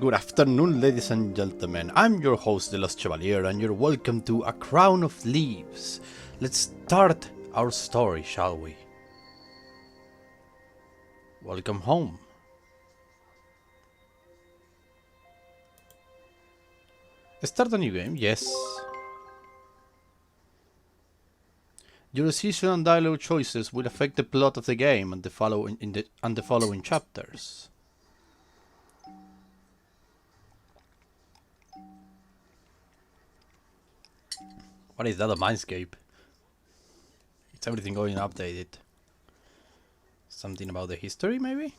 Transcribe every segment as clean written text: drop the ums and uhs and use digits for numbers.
Good afternoon, ladies and gentlemen. I'm your host, The Lost Chevalier, and you're welcome to A Crown of Leaves. Let's start our story, shall we? Welcome home. Start a new game, yes. Your decision and dialogue choices will affect the plot of the game and the following chapters. What is that, a mindscape? It's everything going updated. Something about the history, maybe?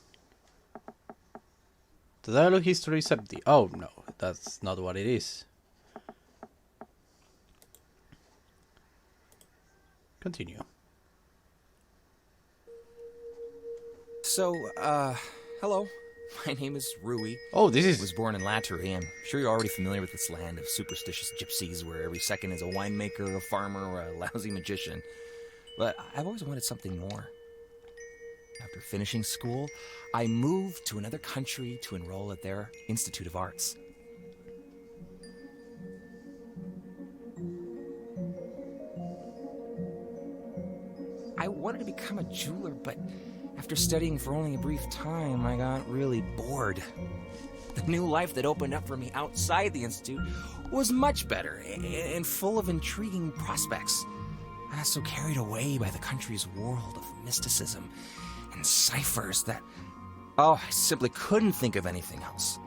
The dialogue history is empty. Oh no, that's not what it is. Continue. So, hello. My name is Rui. Oh, this is... I was born in Lattery. I'm sure you're already familiar with this land of superstitious gypsies where every second is a winemaker, a farmer, or a lousy magician. But I've always wanted something more. After finishing school, I moved to another country to enroll at their Institute of Arts. I wanted to become a jeweler, but after studying for only a brief time, I got really bored. The new life that opened up for me outside the Institute was much better and full of intriguing prospects. I got so carried away by the country's world of mysticism and ciphers that, I simply couldn't think of anything else.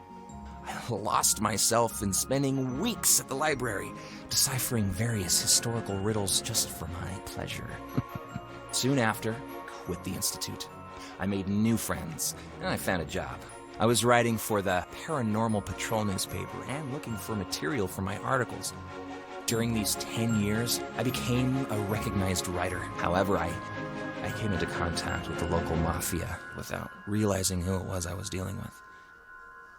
I lost myself in spending weeks at the library, deciphering various historical riddles just for my pleasure. Soon after, I quit the Institute. I made new friends, and I found a job. I was writing for the Paranormal Patrol newspaper and looking for material for my articles. During these 10 years, I became a recognized writer. However, I came into contact with the local mafia without realizing who it was I was dealing with.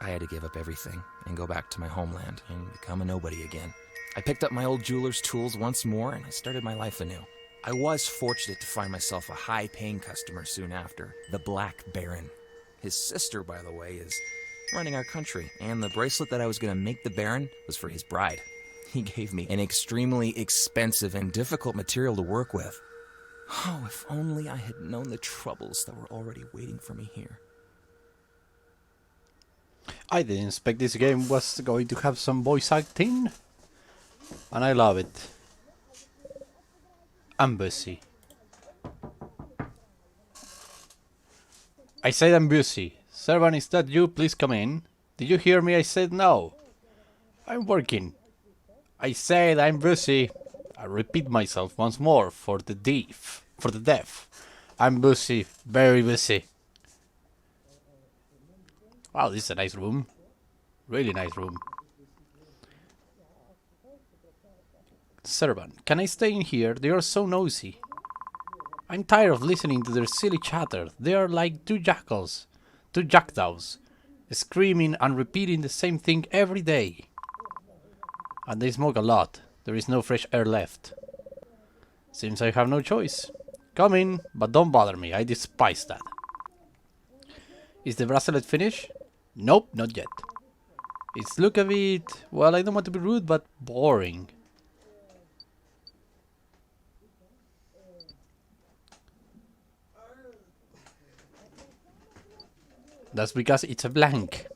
I had to give up everything and go back to my homeland and become a nobody again. I picked up my old jeweler's tools once more, and I started my life anew. I was fortunate to find myself a high-paying customer soon after, the Black Baron. His sister, by the way, is running our country, and the bracelet that I was going to make the Baron was for his bride. He gave me an extremely expensive and difficult material to work with. Oh, if only I had known the troubles that were already waiting for me here. I didn't expect this game was going to have some voice acting, and I love it. I'm busy. I said I'm busy. Servant, is that you? Please come in. Did you hear me? I said no. I'm working. I said I'm busy. I repeat myself once more for the deaf. I'm busy. Very busy. Wow, this is a nice room. Really nice room. Servant, can I stay in here? They are so noisy. I'm tired of listening to their silly chatter. They are like two jackdaws, screaming and repeating the same thing every day. And they smoke a lot. There is no fresh air left. Seems I have no choice. Come in, but don't bother me. I despise that. Is the bracelet finished? Nope, not yet. It's look a bit, well, I don't want to be rude, but boring. That's because it's a blank.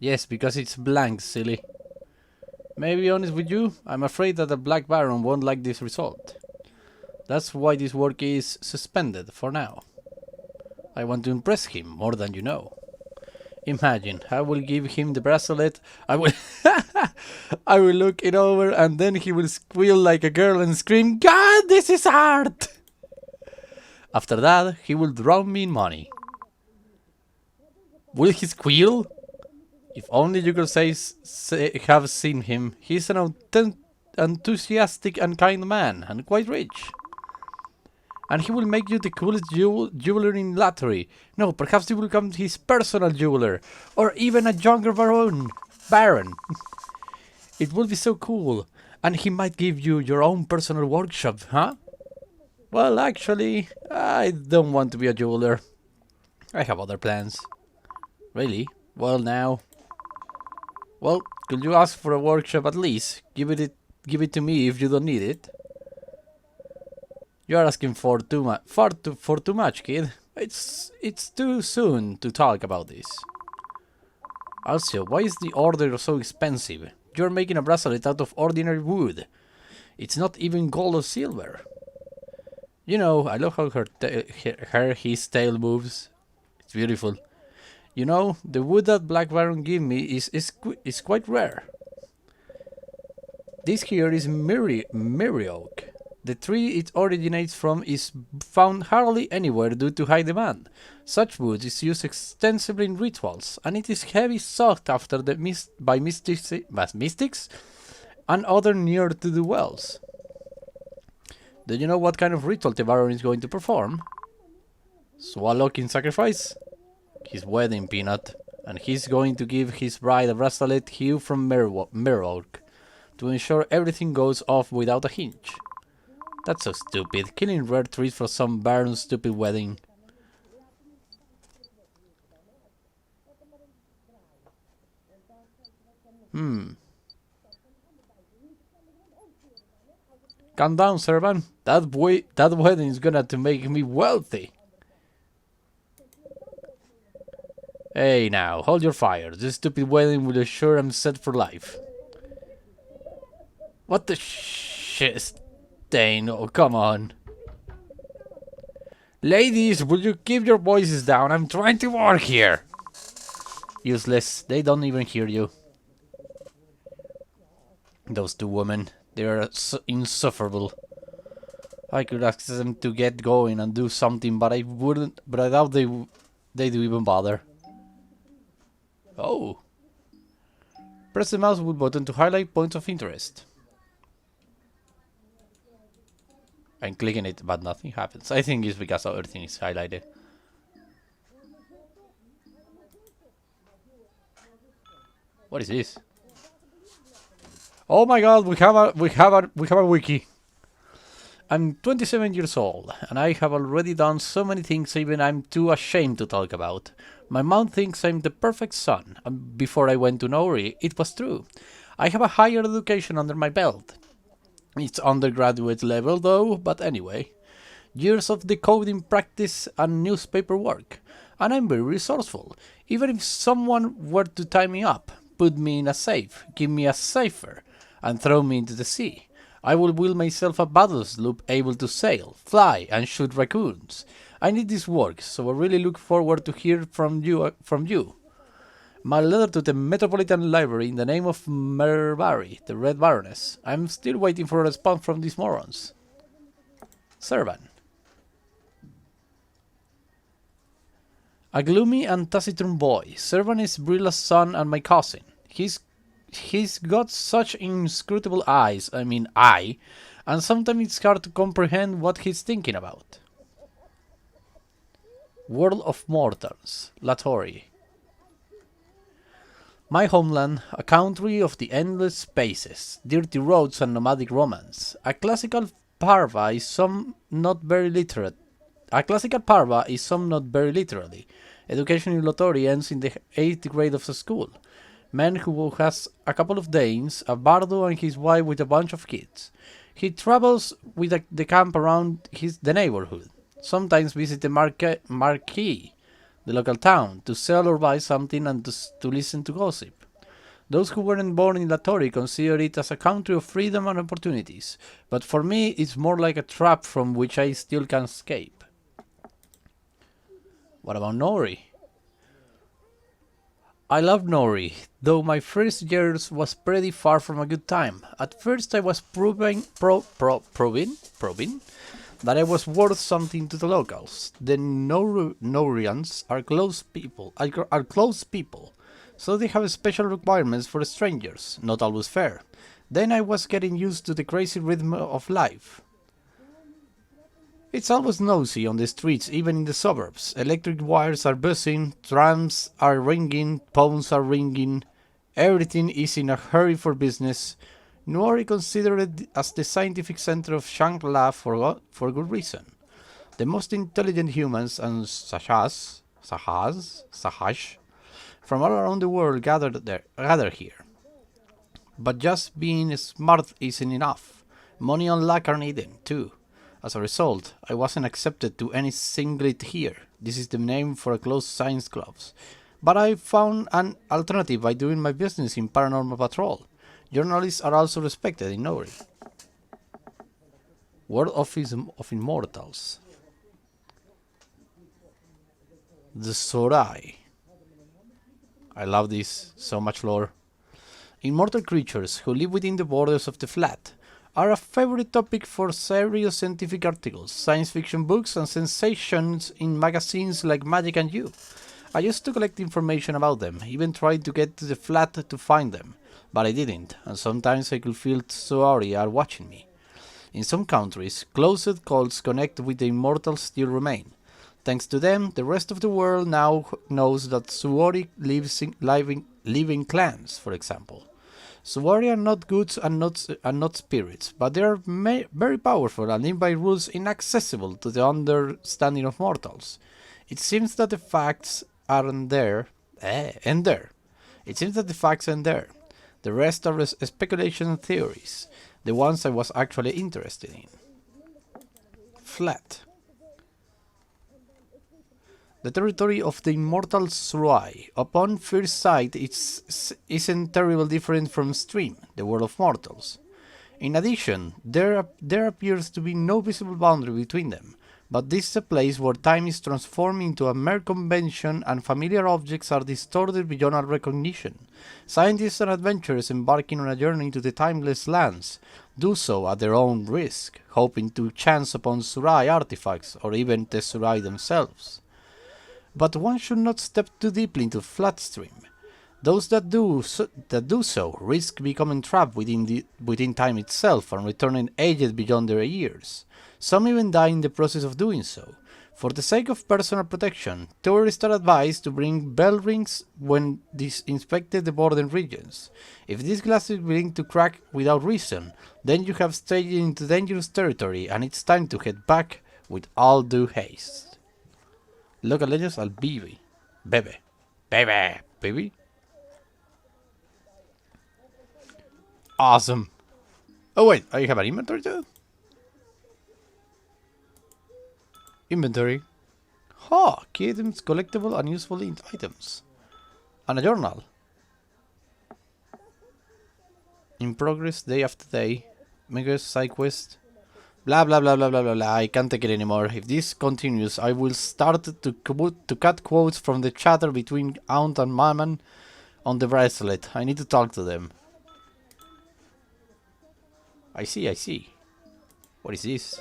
Yes, because it's blank, silly. May I be honest with you? I'm afraid that the Black Baron won't like this result. That's why this work is suspended for now. I want to impress him more than you know. Imagine, I will give him the bracelet, I will I will look it over, and then he will squeal like a girl and scream, "God, this is art!" After that, he will drown me in money. Will he squeal? If only you could have seen him. He's an enthusiastic and kind man, and quite rich. And he will make you the coolest jeweler in Lattery. No, perhaps you will become his personal jeweler, or even a younger baron. It would be so cool, and he might give you your own personal workshop, huh? Well, actually, I don't want to be a jeweler. I have other plans. Really? Well now. Well, could you ask for a workshop at least? Give it to me if you don't need it. You are asking for too much, for too much, kid. It's too soon to talk about this. Also, why is the order so expensive? You're making a bracelet out of ordinary wood. It's not even gold or silver. You know, I love how his tail moves. It's beautiful. You know, the wood that Black Baron gave me is quite rare. This here is Miri oak. The tree it originates from is found hardly anywhere due to high demand. Such wood is used extensively in rituals, and it is heavily sought after by mystics and other near to the wells. Do you know what kind of ritual the Baron is going to perform? Swallow King sacrifice? His wedding, Peanut. And he's going to give his bride a bracelet hewn from mirror oak to ensure everything goes off without a hitch. That's so stupid, killing rare trees for some Baron's stupid wedding. Calm down, servant. That wedding is gonna to make me wealthy. Hey now, hold your fire. This stupid wedding will assure I'm set for life. What the shit, Stain? Oh, come on. Ladies, will you keep your voices down? I'm trying to work here. Useless. They don't even hear you. Those two women. They are so insufferable. I could ask them to get going and do something, but I wouldn't. But I doubt they do even bother. Oh. Press the mouse wheel button to highlight points of interest. I'm clicking it, but nothing happens. I think it's because everything is highlighted. What is this? Oh my god, we have a wiki. I'm 27 years old, and I have already done so many things even I'm too ashamed to talk about. My mom thinks I'm the perfect son, and before I went to Nori, it was true. I have a higher education under my belt. It's undergraduate level though, but anyway. Years of decoding practice and newspaper work. And I'm very resourceful. Even if someone were to tie me up, put me in a safe, give me a cipher, and throw me into the sea, I will build myself a battle sloop able to sail, fly, and shoot raccoons. I need this work, so I really look forward to hear from you. My letter to the Metropolitan Library in the name of Mervari, the Red Baroness. I'm still waiting for a response from these morons. Servant. A gloomy and taciturn boy. Servant is Brilla's son and my cousin. He's got such inscrutable eyes, and sometimes it's hard to comprehend what he's thinking about. World of Mortals, Latori. My homeland, a country of the endless spaces, dirty roads and nomadic romance. A classical parva is some not very literally. Education in Latori ends in the 8th grade of the school. Man who has a couple of Danes, a bardo and his wife with a bunch of kids. He travels with the camp around the neighborhood. Sometimes visit the marquee, the local town, to sell or buy something and to listen to gossip. Those who weren't born in Latori consider it as a country of freedom and opportunities, but for me it's more like a trap from which I still can't escape. What about Nori? I love Nori, though my first years was pretty far from a good time. At first I was proving that I was worth something to the locals. The Norians are close people, so they have special requirements for strangers, not always fair. Then I was getting used to the crazy rhythm of life. It's always noisy on the streets, even in the suburbs. Electric wires are buzzing, trams are ringing, phones are ringing. Everything is in a hurry for business. Nori considered as the scientific center of Shangla for good reason. The most intelligent humans and Sahash from all around the world gather here. But just being smart isn't enough. Money and luck are needed, too. As a result, I wasn't accepted to any singlet here. This is the name for a closed science clubs. But I found an alternative by doing my business in paranormal patrol. Journalists are also respected in Nori. World of Immortals. The Sorai. I love this, so much lore. Immortal creatures who live within the borders of the flat are a favorite topic for serious scientific articles, science fiction books, and sensations in magazines like Magic and You. I used to collect information about them, even tried to get to the flat to find them, but I didn't, and sometimes I could feel Soari are watching me. In some countries, closed cults connected with the immortals still remain. Thanks to them, the rest of the world now knows that Suori live in clans, for example. Suori are not goods and not spirits, but they are very powerful and live by rules inaccessible to the understanding of mortals. It seems that the facts aren't there, and there. It seems that the facts aren't there. The rest are speculation and theories, the ones I was actually interested in. Flat. The territory of the immortal Surai. Upon first sight, isn't terribly different from Stream, the world of mortals. In addition, there appears to be no visible boundary between them, but this is a place where time is transformed into a mere convention and familiar objects are distorted beyond our recognition. Scientists and adventurers embarking on a journey to the timeless lands do so at their own risk, hoping to chance upon Surai artifacts or even the Surai themselves. But one should not step too deeply into Flatstream. Those that do so risk becoming trapped within time itself and returning aged beyond their years. Some even die in the process of doing so. For the sake of personal protection, tourists are advised to bring bell rings when inspected the border regions. If these glasses begin to crack without reason, then you have strayed into dangerous territory and it's time to head back with all due haste. Local legends al Bibi. Bebe. Bebe. Baby. Awesome. Oh wait, I have an inventory too? Inventory. Ha! Key items, collectible and useful items. And a journal. In progress day after day. Mega side quest. Blah blah blah blah blah blah blah. I can't take it anymore. If this continues, I will start to cut quotes from the chatter between Aunt and Maman on the bracelet. I need to talk to them. I see. What is this?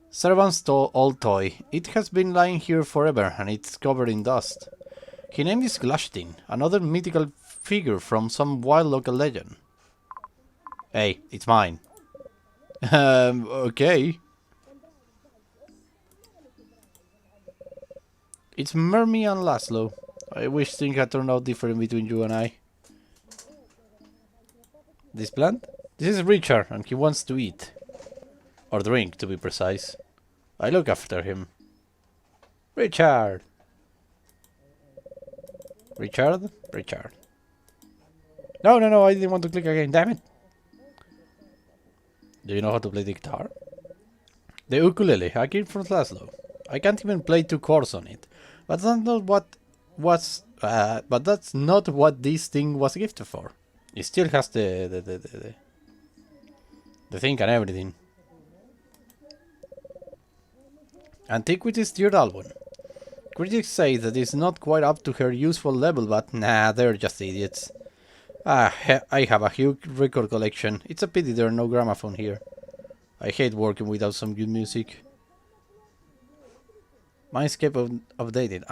Servant's old toy. It has been lying here forever and it's covered in dust. His name is Glashtin, another mythical figure from some wild local legend. Hey, it's mine. Okay. It's Mermy and Laszlo. I wish things had turned out different between you and I. This plant? This is Richard, and he wants to eat. Or drink, to be precise. I look after him. Richard! Richard? Richard. No, I didn't want to click again, damn it! Do you know how to play the guitar? The ukulele, I came from Laszlo. I can't even play 2 chords on it. But that's not what this thing was gifted for. It still has the thing and everything. Antiquity's third album. Critics say that it's not quite up to her useful level, but nah, they're just idiots. I have a huge record collection. It's a pity there are no gramophone here. I hate working without some good music. Mindscape updated.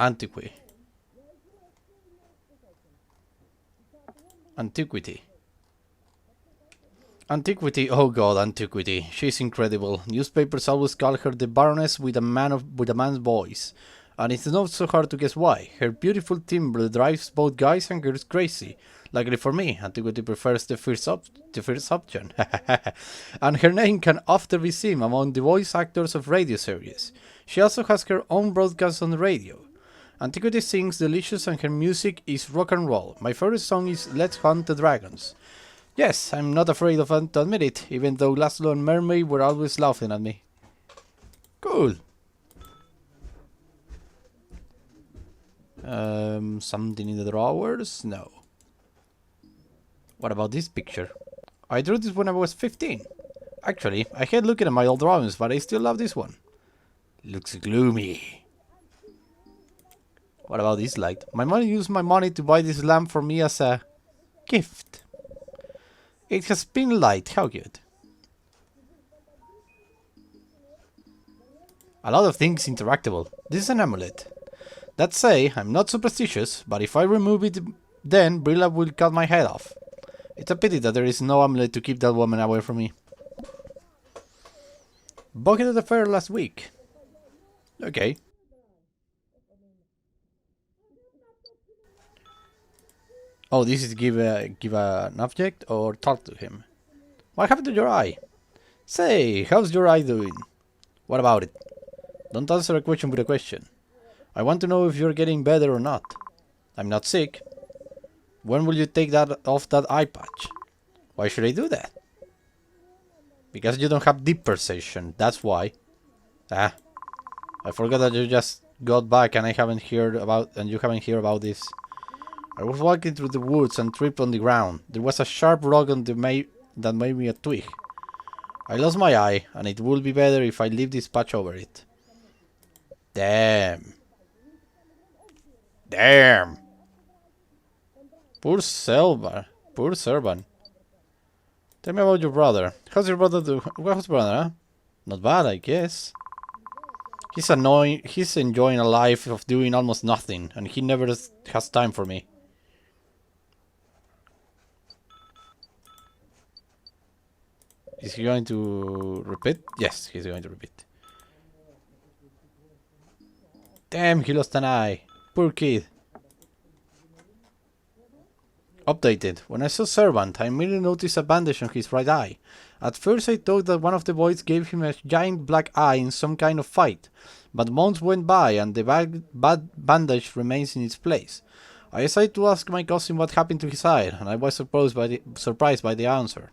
Antiquity, oh god, Antiquity. She's incredible. Newspapers always call her the Baroness with a man's voice. And it's not so hard to guess why. Her beautiful timbre drives both guys and girls crazy. Luckily for me, Antiquity prefers the first option. And her name can often be seen among the voice actors of radio series. She also has her own broadcast on the radio. Antiquity sings delicious and her music is rock and roll. My favorite song is Let's Hunt the Dragons. Yes, I'm not afraid of to admit it, even though Laszlo and Mermaid were always laughing at me. Cool. Something in the drawers? No. What about this picture? I drew this when I was 15. Actually, I hate looking at my old drawings, but I still love this one. Looks gloomy. What about this light? My mom used my money to buy this lamp for me as a gift. It has pink light, how cute. A lot of things interactable. This is an amulet. That say, I'm not superstitious, but if I remove it, then Brilla will cut my head off. It's a pity that there is no amulet to keep that woman away from me. Bucket at the fair last week. Okay. Oh, this is give an object or talk to him. What happened to your eye? Say, how's your eye doing? What about it? Don't answer a question with a question. I want to know if you're getting better or not. I'm not sick. When will you take that off that eye patch? Why should I do that? Because you don't have deep perception, that's why. Ah, I forgot that you just got back and you haven't heard about this. I was walking through the woods and tripped on the ground. There was a sharp rock on that made me a twig. I lost my eye, and it would be better if I leave this patch over it. Damn. Damn. Poor Selva. Poor servant. Tell me about your brother. How's your brother do? What's brother, huh? Not bad, I guess. He's annoying. He's enjoying a life of doing almost nothing, and he never has time for me. Is he going to repeat? Yes, he's going to repeat. Damn, he lost an eye. Poor kid. Updated. When I saw Servant, I immediately noticed a bandage on his right eye. At first I thought that one of the boys gave him a giant black eye in some kind of fight, but months went by and the bad bandage remains in its place. I decided to ask my cousin what happened to his eye, and I was surprised by the answer.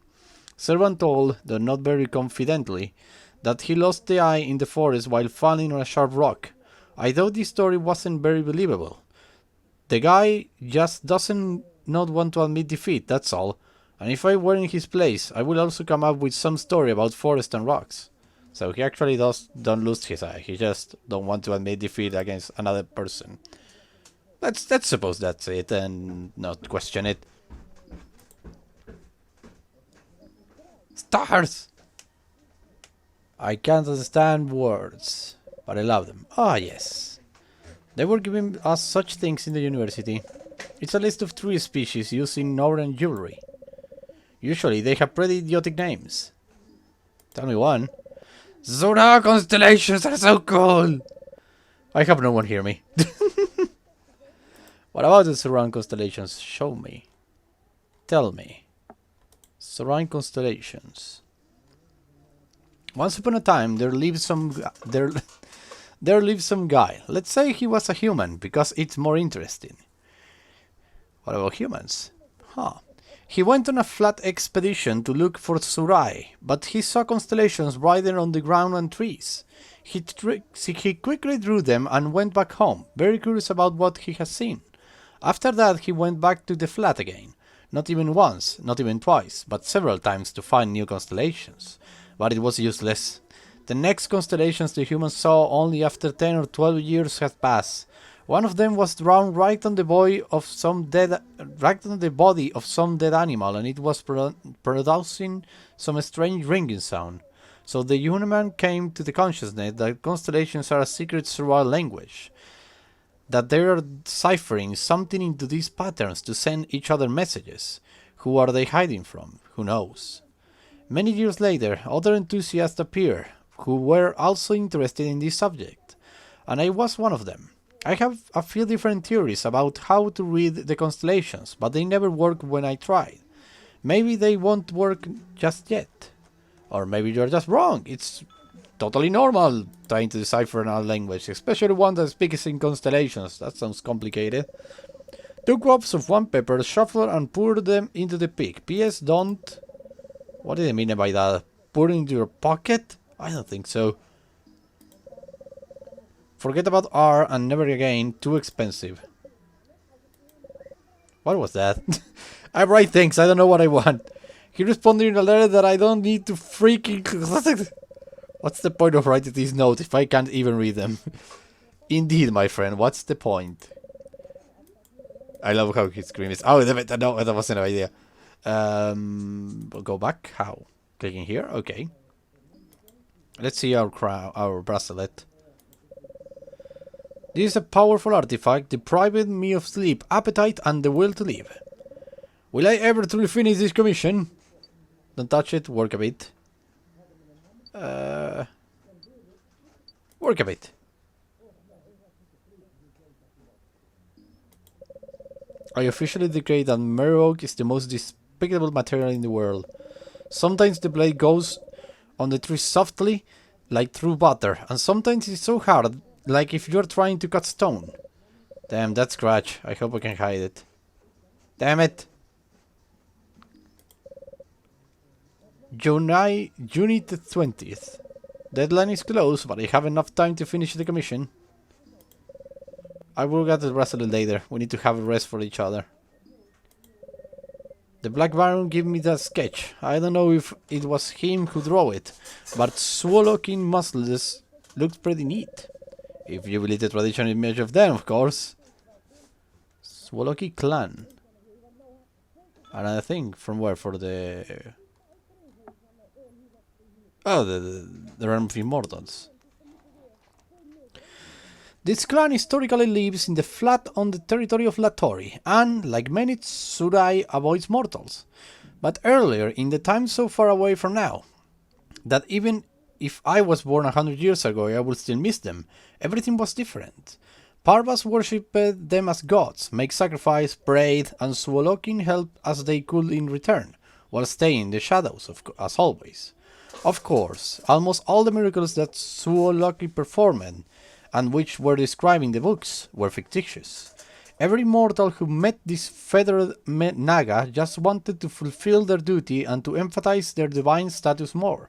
Servant told, though not very confidently, that he lost the eye in the forest while falling on a sharp rock. I thought this story wasn't very believable. The guy just doesn't not want to admit defeat, that's all. And if I were in his place, I would also come up with some story about forest and rocks. So he actually don't lose his eye, he just don't want to admit defeat against another person. Let's suppose that's it and not question it. Stars! I can't understand words, but I love them. Ah, yes. They were giving us such things in the university. It's a list of 3 species used in northern jewelry. Usually they have pretty idiotic names. Tell me one. Zora constellations are so cool! I hope no one hear me. What about the surround constellations? Show me. Tell me. Surround constellations. Once upon a time, there lived some guy. Let's say he was a human, because it's more interesting. What about humans? Huh. He went on a flat expedition to look for Surai, but he saw constellations brighter on the ground and trees. He quickly drew them and went back home, very curious about what he had seen. After that, he went back to the flat again. Not even once, not even twice, but several times to find new constellations. But it was useless. The next constellations the humans saw only after 10 or 12 years had passed. One of them was drawn right on the body of some dead animal, and it was producing some strange ringing sound. So the human came to the consciousness that constellations are a secret survival language, that they are deciphering something into these patterns to send each other messages. Who are they hiding from? Who knows? Many years later, other enthusiasts appeared, who were also interested in this subject, and I was one of them. I have a few different theories about how to read the constellations, but they never worked when I tried. Maybe they won't work just yet. Or maybe you're just wrong. It's totally normal trying to decipher another language, especially one that speaks in constellations. That sounds complicated. 2 drops of one pepper, shuffle and pour them into the pig. P.S. Don't... What do they mean by that? Put it into your pocket? I don't think so. Forget about R and never again. Too expensive. What was that? I write things. I don't know what I want. He responded in a letter that I don't need to freaking... What's the point of writing these notes if I can't even read them? Indeed, my friend. What's the point? I love how he screams. Oh, no, that wasn't an idea. We'll go back. How? Clicking here? Okay. Let's see our crown, our bracelet. This is a powerful artifact, depriving me of sleep, appetite, and the will to live. Will I ever truly finish this commission? Don't touch it, work a bit. Work a bit. I officially decree that Mero oak is the most despicable material in the world. Sometimes the blade goes on the tree softly, like through butter, and sometimes it's so hard, like if you're trying to cut stone. Damn, that scratch. I hope I can hide it. Damn it! June the 20th. Deadline is close, but I have enough time to finish the commission. I will get the bracelet later. We need to have a rest for each other. The Black Baron gave me that sketch. I don't know if it was him who drew it, but Swallowking muscles looked pretty neat. If you believe the traditional image of them, of course. Swallowking clan. Another thing from where? For the... Oh, the realm of immortals. This clan historically lives in the flat on the territory of Latori, and, like many Tsurai, avoids mortals. But earlier, in the time so far away from now, that even if I was born 100 years ago, I would still miss them. Everything was different. Parvas worshipped them as gods, make sacrifice, prayed, and Swalloking helped as they could in return, while staying in the shadows, as always. Of course, almost all the miracles that Swalloking performed, and which were described in the books, were fictitious. Every mortal who met this feathered Naga just wanted to fulfill their duty and to emphasize their divine status more.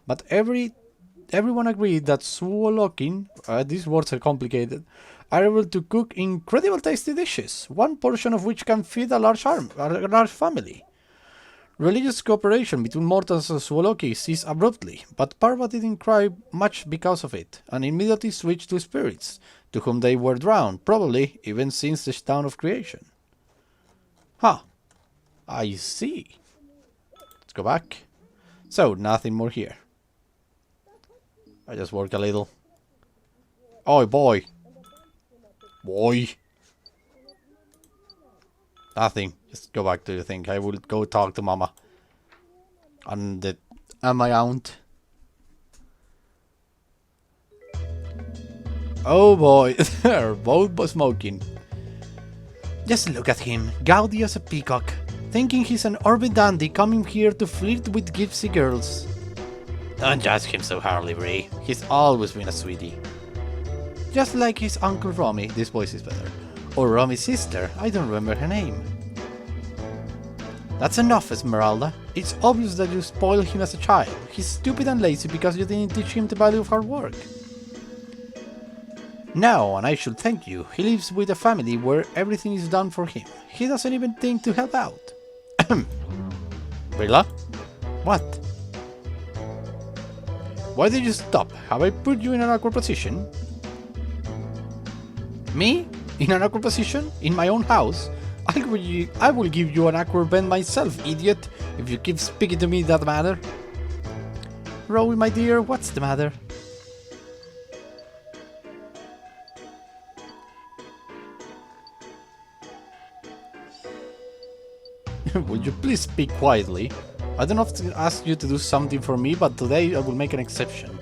But everyone agreed that Swalloking, these words are complicated, are able to cook incredible tasty dishes, one portion of which can feed a large family. Religious cooperation between mortals and Swalloking ceased abruptly, but Parva didn't cry much because of it, and immediately switched to spirits, to whom they were drawn, probably even since the dawn of creation. Huh. I see. Let's go back. So, nothing more here. I just work a little. Oh boy. Boy. Nothing. Just go back to the thing. I will go talk to Mama. And my aunt. Oh boy. They're both smoking. Just look at him. Gaudy as a peacock. Thinking he's an urban dandy coming here to flirt with gypsy girls. Don't judge him so hardly, Brie. He's always been a sweetie. Just like his Uncle Romy. This voice is better. Or Romy's sister. I don't remember her name. That's enough, Esmeralda. It's obvious that you spoiled him as a child. He's stupid and lazy because you didn't teach him the value of hard work. No, and I should thank you. He lives with a family where everything is done for him. He doesn't even think to help out. Rilla? What? Why did you stop? Have I put you in an awkward position? Me? In an awkward position? In my own house? I will give you an awkward bend myself, idiot, if you keep speaking to me that matter. Rowie, my dear, what's the matter? Will you please speak quietly? I don't often ask you to do something for me, but today I will make an exception.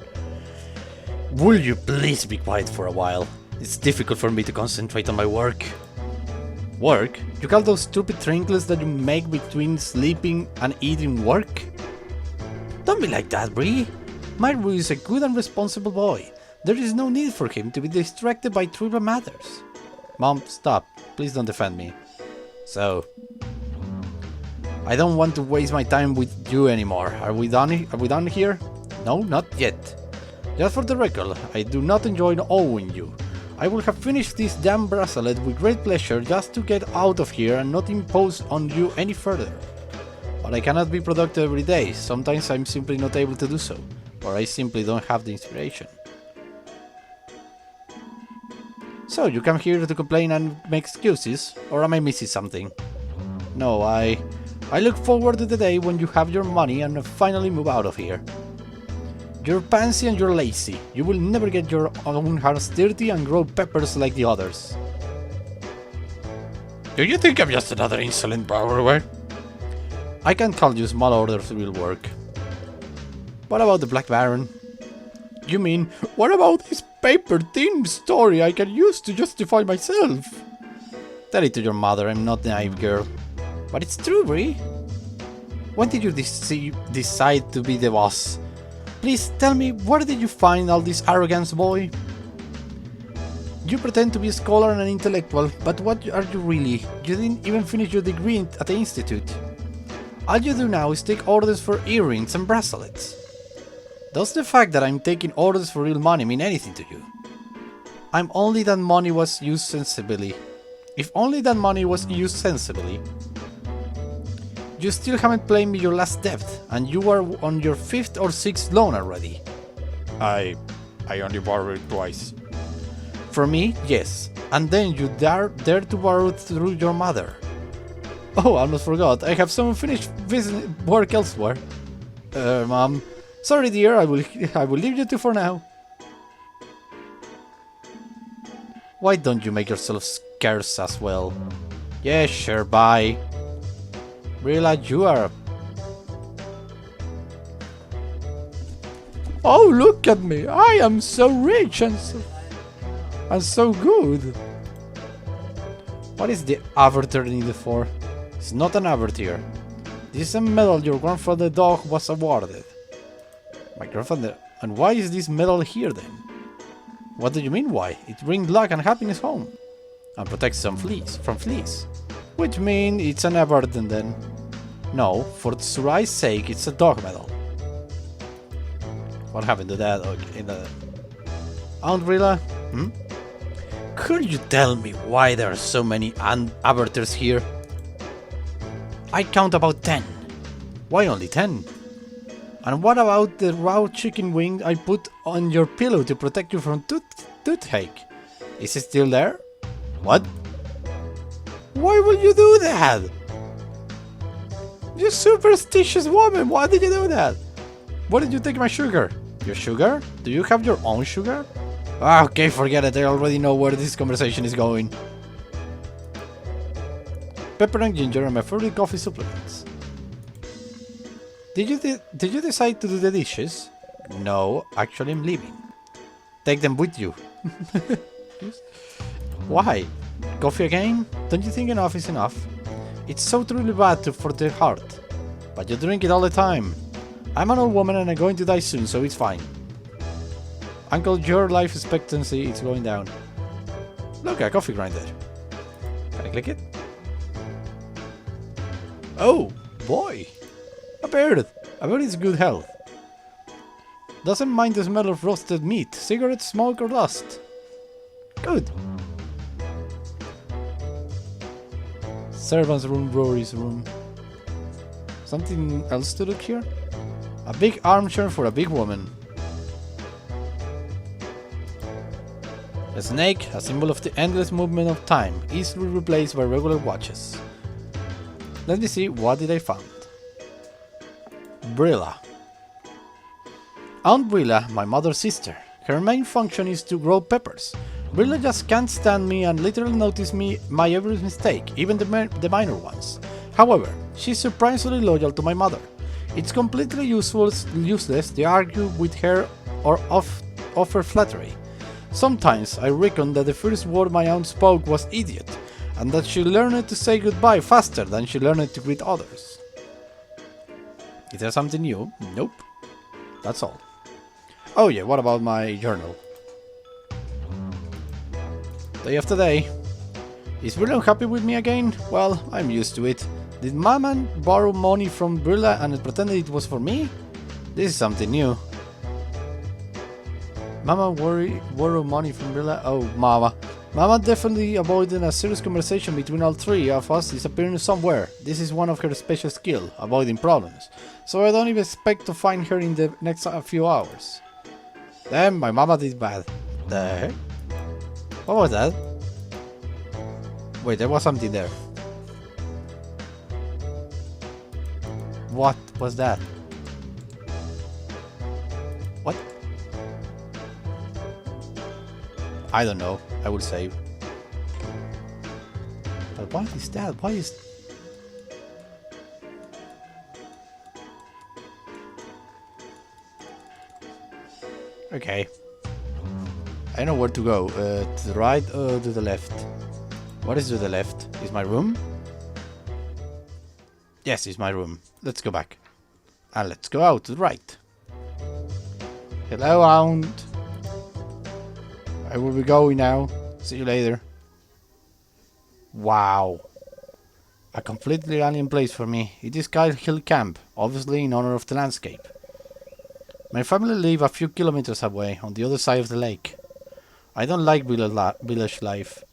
Will you please be quiet for a while? It's difficult for me to concentrate on my work. Work? You call those stupid trinkets that you make between sleeping and eating work? Don't be like that, Bree. Maru is a good and responsible boy. There is no need for him to be distracted by trivial matters. Mom, stop. Please don't defend me. So, I don't want to waste my time with you anymore. Are we done here? No, not yet. Just for the record, I do not enjoy owing you. I would have finished this damn bracelet with great pleasure just to get out of here and not impose on you any further. But I cannot be productive every day. Sometimes I'm simply not able to do so, or I simply don't have the inspiration. So, you come here to complain and make excuses, or am I missing something? No, I look forward to the day when you have your money and finally move out of here. You're pansy and you're lazy. You will never get your own hands dirty and grow peppers like the others. Do you think I'm just another insolent borrower? I can call you small orders will work. What about the Black Baron? You mean, what about this paper-thin story I can use to justify myself? Tell it to your mother, I'm not a naive girl. But it's true, Bree. When did you decide to be the boss? Please tell me, where did you find all this arrogance, boy? You pretend to be a scholar and an intellectual, but what are you really? You didn't even finish your degree at the institute. All you do now is take orders for earrings and bracelets. Does the fact that I'm taking orders for real money mean anything to you? I'm only that money was used sensibly. If only that money was used sensibly. You still haven't paid me your last debt, and you are on your 5th or 6th loan already. I only borrowed twice. From me, yes. And then you dare to borrow through your mother. Oh, I almost forgot. I have some unfinished work elsewhere. Mom. Sorry, dear. I will leave you two for now. Why don't you make yourself scarce as well? Yeah, sure. Bye. Realize you are. Oh, look at me! I am so rich and so good. What is the avatar needed for? It's not an avatar. This is a medal your grandfather dog was awarded. My grandfather. And why is this medal here then? What do you mean why? It brings luck and happiness home. And protects from fleas. Which means it's an avatar then. No, for Surai's sake, it's a dog medal. What happened to that? Okay, Aunt Rilla? Could you tell me why there are so many avatars here? I count about 10. Why only 10? And what about the raw chicken wing I put on your pillow to protect you from toothache? Is it still there? What? Why will you do that? You superstitious woman, why did you do that? Why did you take my sugar? Your sugar? Do you have your own sugar? Ah, okay, forget it, I already know where this conversation is going. Pepper and ginger are my favorite coffee supplements. Did you decide to do the dishes? No, actually I'm leaving. Take them with you. Why? Coffee again? Don't you think enough is enough? It's so truly bad for the heart. But you drink it all the time. I'm an old woman and I'm going to die soon, so it's fine. Uncle, your life expectancy is going down. Look, a coffee grinder. Can I click it? Oh, boy. A bird. A bird is good health. Doesn't mind the smell of roasted meat, cigarette smoke or dust. Good. Servant's room, Rory's room. Something else to look here? A big armchair for a big woman. A snake, a symbol of the endless movement of time, easily replaced by regular watches. Let me see, what did I find? Brilla. Aunt Brilla, my mother's sister. Her main function is to grow peppers. Brilla just can't stand me and literally notice my every mistake, even the minor ones. However, she's surprisingly loyal to my mother. It's completely useless to argue with her or offer flattery. Sometimes I reckon that the first word my aunt spoke was idiot, and that she learned to say goodbye faster than she learned to greet others. Is there something new? Nope. That's all. Oh yeah, what about my journal? Day after day. Is Brilla unhappy with me again? Well, I'm used to it. Did Mama borrow money from Brilla and pretended it was for me? This is something new. Mama borrow money from Brilla? Oh, Mama. Mama definitely avoided a serious conversation between all three of us disappearing somewhere. This is one of her special skills, avoiding problems. So I don't even expect to find her in the next few hours. Damn, my mama did bad. The heck? What was that? Wait, there was something there. What was that? What? I don't know. I will save. But what is that? Why is... Okay. I know where to go. To the right or to the left? What is to the left? Is my room? Yes, it's my room. Let's go back. And let's go out to the right. Hello, Hound. I will be going now. See you later. Wow. A completely alien place for me. It is Kyle Hill Camp, obviously in honor of the landscape. My family live a few kilometers away, on the other side of the lake. I don't like village life.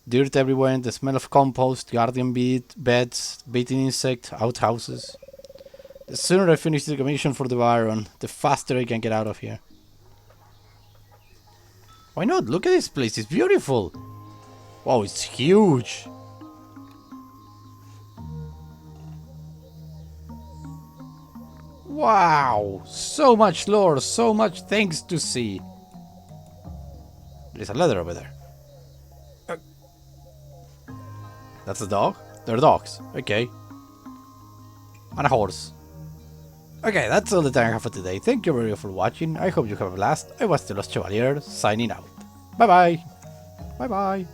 Dirt everywhere, the smell of compost, garden beds, beating insects, outhouses. The sooner I finish the commission for the Baron, the faster I can get out of here. Why not? Look at this place, it's beautiful! Wow, it's huge! Wow! So much lore, so much things to see! There's a ladder over there. That's a dog? They're dogs. Okay. And a horse. Okay, that's all the time I have for today. Thank you very much for watching. I hope you have a blast. I was the Lost Chevalier, signing out. Bye bye. Bye bye.